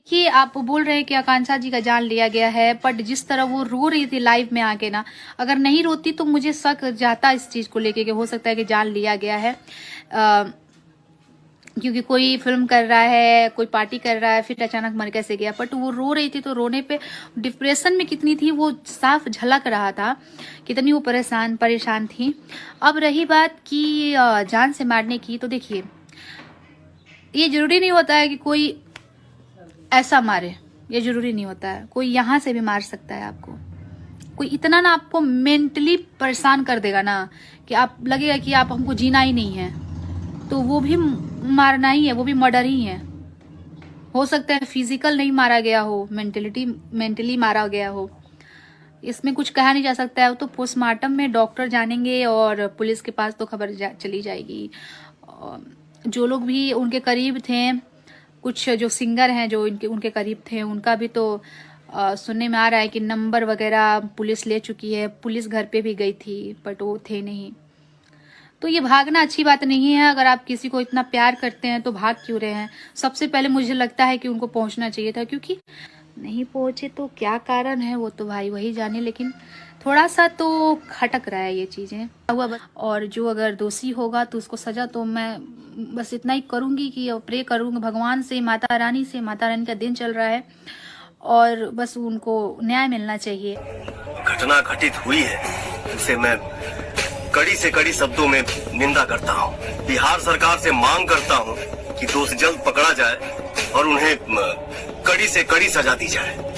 कि आप बोल रहे हैं कि आकांक्षा जी का जान लिया गया है, बट जिस तरह वो रो रही थी लाइव में आके ना, अगर नहीं रोती तो मुझे शक जाता इस चीज को लेके कि हो सकता है कि जान लिया गया है। क्योंकि कोई फिल्म कर रहा है, कोई पार्टी कर रहा है, फिर अचानक मर कैसे गया। बट वो रो रही थी तो रोने पे डिप्रेशन में कितनी थी वो साफ झलक रहा था, कितनी वो परेशान थी। अब रही बात की जान से मारने की, तो देखिए ये जरूरी नहीं होता है कि कोई ऐसा मारे, ये जरूरी नहीं होता है। कोई यहाँ से भी मार सकता है आपको। कोई इतना ना आपको मेंटली परेशान कर देगा ना कि आप लगेगा कि आप हमको जीना ही नहीं है, तो वो भी मारना ही है, वो भी मर्डर ही है। हो सकता है फिजिकल नहीं मारा गया हो, मेंटली मारा गया हो, इसमें कुछ कहा नहीं जा सकता है। तो पोस्टमार्टम में डॉक्टर जानेंगे और पुलिस के पास तो खबर चली जाएगी। जो लोग भी उनके करीब थे, कुछ जो सिंगर हैं जो उनके करीब थे, उनका भी तो सुनने में आ रहा है कि नंबर वगैरह पुलिस ले चुकी है। पुलिस घर पे भी गई थी बट वो थे नहीं। तो ये भागना अच्छी बात नहीं है। अगर आप किसी को इतना प्यार करते हैं तो भाग क्यों रहे हैं? सबसे पहले मुझे लगता है कि उनको पहुंचना चाहिए था, क्योंकि नहीं पहुंचे तो क्या कारण है वो तो भाई वही जाने, लेकिन थोड़ा सा तो खटक रहा है ये चीजें हुआ। और जो अगर दोषी होगा तो उसको सजा, तो मैं बस इतना ही करूंगी कि प्रे करूंगी भगवान से, माता रानी से। माता रानी का दिन चल रहा है और बस उनको न्याय मिलना चाहिए। घटना घटित हुई है, उसे मैं कड़ी से कड़ी शब्दों में निंदा करता हूँ। बिहार सरकार से मांग करता हूँ कि दोषी जल्द पकड़ा जाए और उन्हें कड़ी से कड़ी सजा दी जाए।